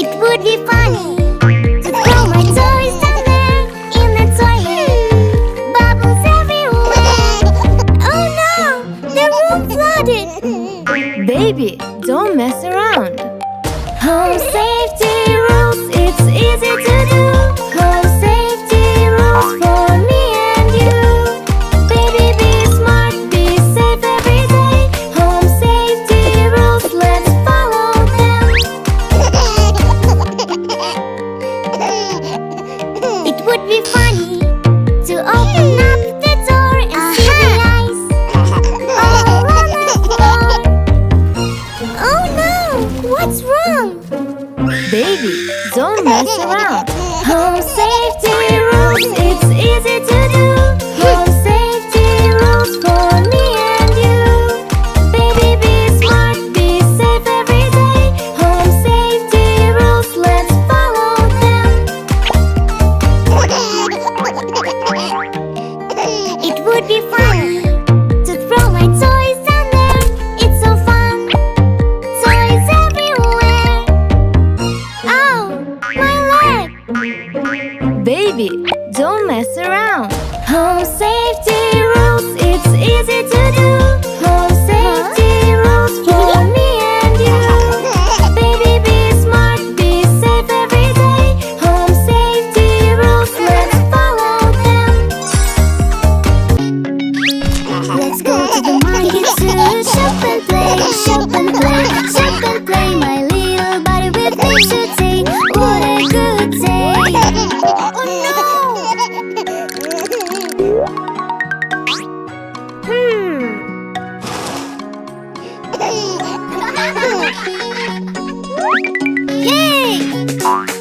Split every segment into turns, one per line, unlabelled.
It would be funny to throw my toys down there in the toilet. Bubbles everywhere. Oh no, the room flooded.
Baby, don't mess around.
Home safety rules, it's easy to do. Home safety rules for me and you. Baby, be smart, be safe every day. Home safety rules, let's follow them. It would be funny to open up the door and see the ice all on the floor. Oh no, what's wrong?
Baby, don't mess around.
Home safety rules, it's easy to do. Home safety rules for me and you. Baby, be smart, be safe every day. Home safety rules, let's follow them. It would be funny to throw my toys down there. It's so fun. Toys everywhere. Ow, my leg.
Baby, don't mess around.
Home safety rules, it's easy to do. Home safety rules for me and you. Baby, be smart, be safe every day. Home safety rules, let's follow them. Let's go to the market to shop and play, shop and play, shop and play. My little body with me today. What a good day. Oh no! Yay!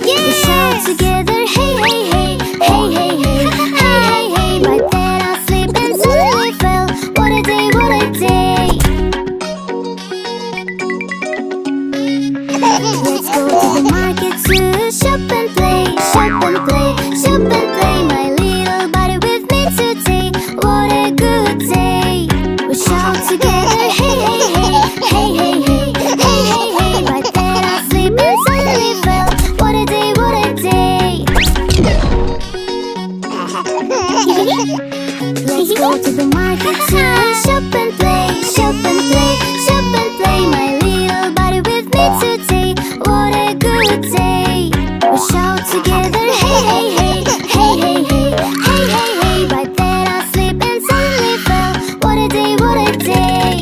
Yay! We shout together, hey, hey, hey, hey, hey, hey, hey, hey, hey. My bed I sleep and suddenly fell. What a day, what a day. Let's go to the market to shop and play, shop and play, shop and play. My little body with me today. What a good day. We shout together, hey, hey, hey, hey, hey, hey, hey, hey, hey. My bed I sleep and suddenly fell. What a day, what a day. Let's go to the market to shop and play, shop and play, shop and play. My little body with me today. What a good day. We shout together, hey, hey, hey, hey, hey, hey, hey, hey, hey. By then I sleep and suddenly fell. What a day, what a day.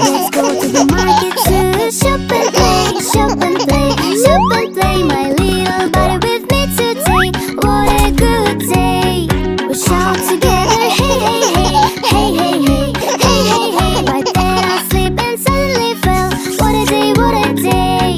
Let's go to the market to shop and play, shop and play, shop and play. My little body with me today. What a good day. We shout together, hey, hey, hey, hey, hey, hey, hey, hey, hey. By then I sleep and suddenly fell. What a day, what a day.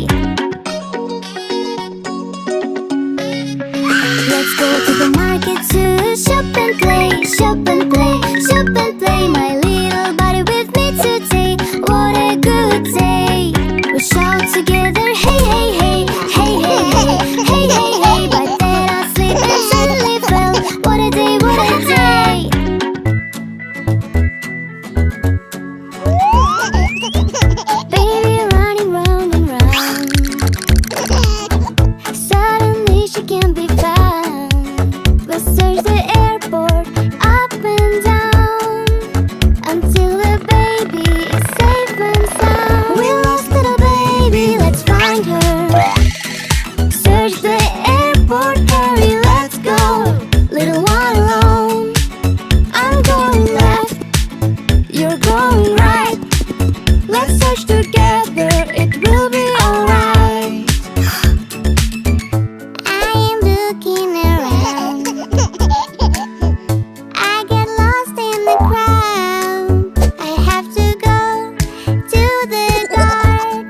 Let's go to the market to shop and play, shop and play, shop and play. My little body with me today. What a good day. We shout together, hey, hey, hey, hey, hey, hey, hey, hey, hey. By then I sleep and suddenly fell. What a day, what a day. Baby running round and round. Suddenly she can't be found. We'll search the airport up and down until the baby is safe and sound. We lost little baby, let's find her. Search the airport, hurry, let's go. Little one alone. I'm going left, you're going right. Let's search together, it will be alright. I am looking around. I get lost in the crowd. I have to go to the dark.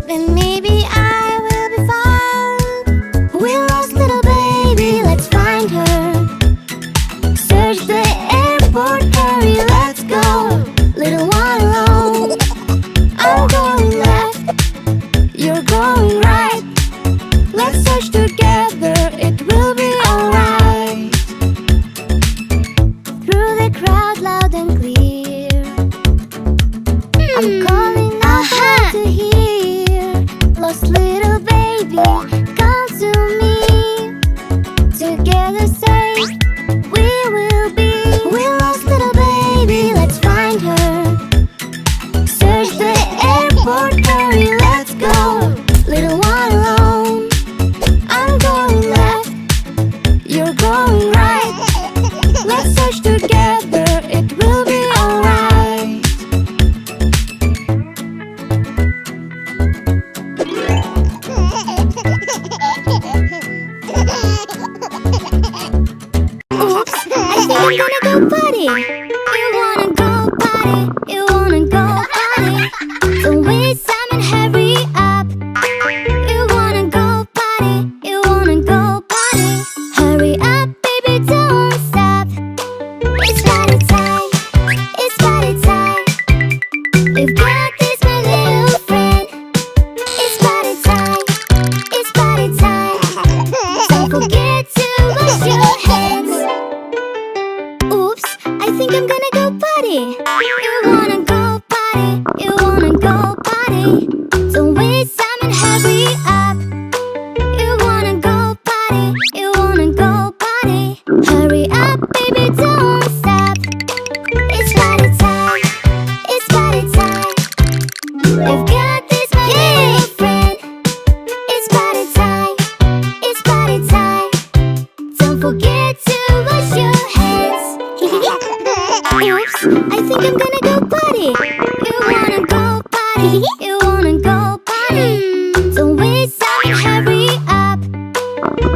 Then maybe I will be found. We lost little baby, let's find her. Search the airport, hurry, let's go. Little one alone. I'm I'm calling out to hear. Lost little baby, come to me. Together say we will be. We lost little baby, let's find her. Search the airport, hurry, let's go. Little one alone. I'm going left, you're going right. Let's search together, it will be alright. Oops, I think I'm gonna go potty. You wanna go potty, you wanna go potty. Don't waste time and hurry up. You wanna go potty, you wanna go potty. Hurry up, baby, don't stop. It's potty time, it's potty time. We've got this, my little friend. It's potty time, it's potty time. Don't forget to wash your hands. Oops, I think I'm gonna go potty. You wanna go potty, you wanna go potty. Don't waste time and hurry up. You wanna go potty, you wanna go potty. Hurry up, baby, don't stop. It's potty time, it's potty time. We've got this, my little friend. It's potty time, it's potty time. Don't forget to wash your hands. Oops, I think I'm gonna go potty. You wanna go potty, you wanna go potty. Don't waste time and hurry up.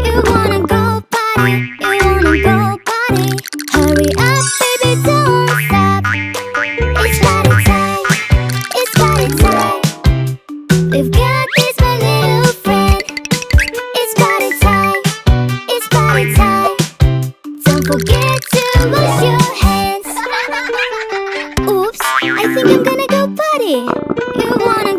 You wanna go potty, you wanna go potty. Hurry up, baby, don't stop. It's potty time, it's potty time. We've got this, my little friend. It's potty time, it's potty time. Don't forget to wash your hands. Oops, I think I'm gonna go potty. You wanna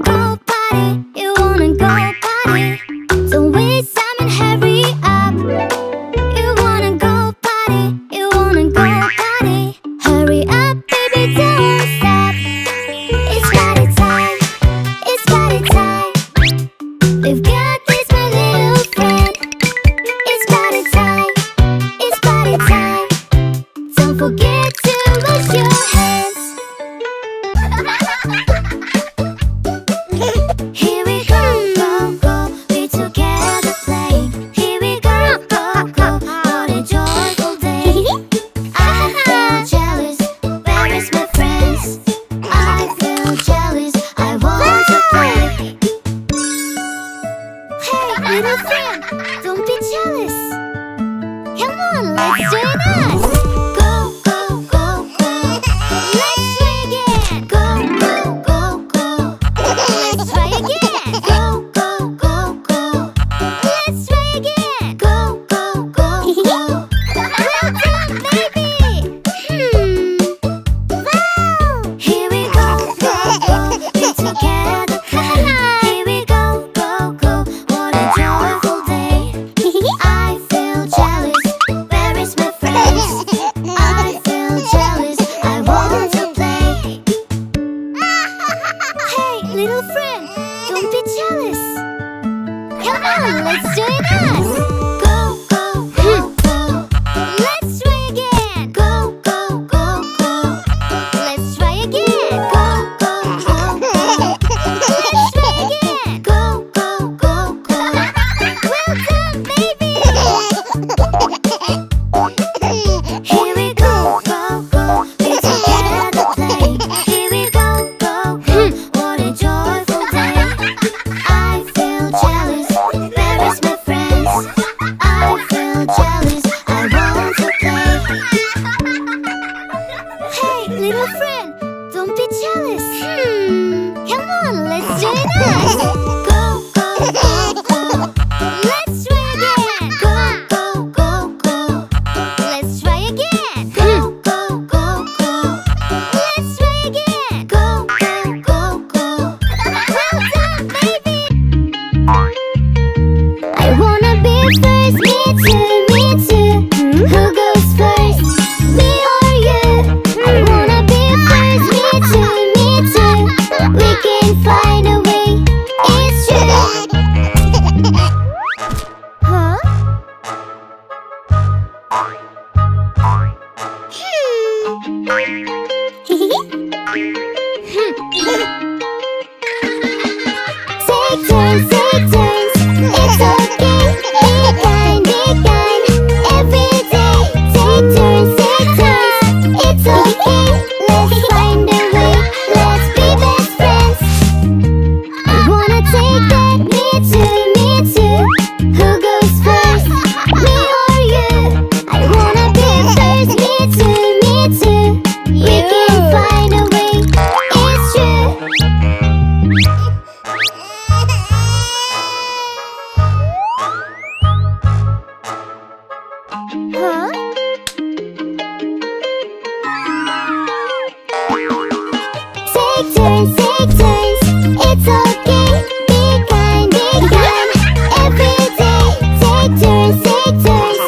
turns, take turns. It's okay, be kind, be kind. Every day, take turns, take turns.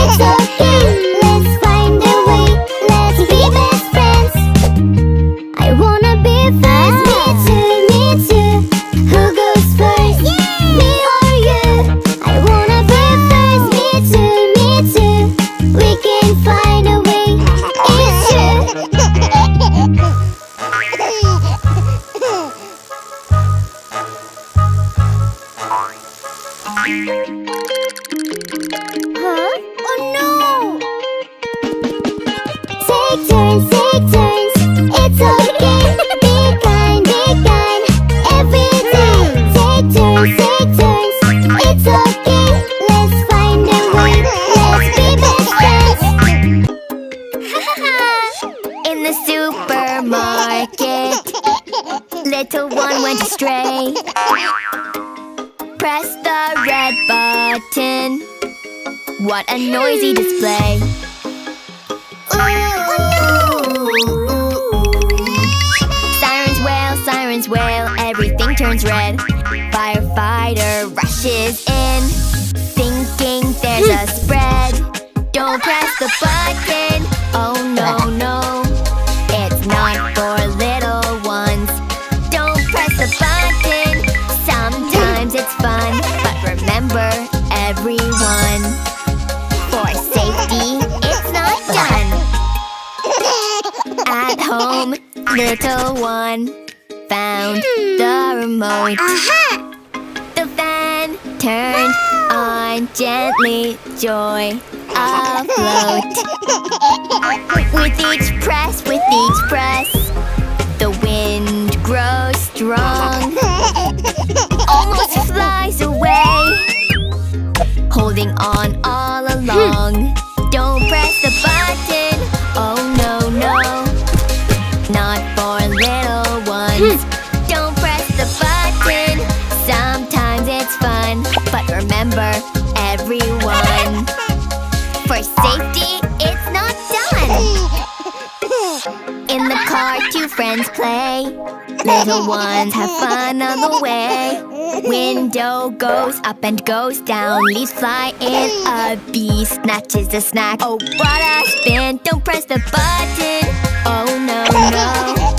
It's okay, let's find a way. Let's be best friends. I wanna be first, me too. Who goes first, me or you? I wanna be first, me too. We can find a way, it's true. Huh? Oh no! Take turns, take turns. It's okay, be kind, be kind. Every day, take turns, take turns. It's okay, let's find a way. Let's be best friends.
In the supermarket, little one went astray. Press the red button. What a noisy display. Sirens wail, everything turns red. Firefighter rushes in, thinking there's a spread. Don't press the button, oh no, no. It's not for little ones. Don't press the button, sometimes it's fun. But remember, everyone, for safety, it's not done. At home, little one found the remote. The fan turned on gently, joy afloat. With each press, the wind grows strong. Almost flies away, holding on all along. Don't press the button, oh no, no. Not for little ones. Don't press the button, sometimes it's fun. But remember, everyone, for safety, it's not done. In the car, two friends play. Little ones have fun on the way. Window goes up and goes down. Leaves fly in, a bee snatches a snack. Oh, what a spin, don't press the button, oh no, no.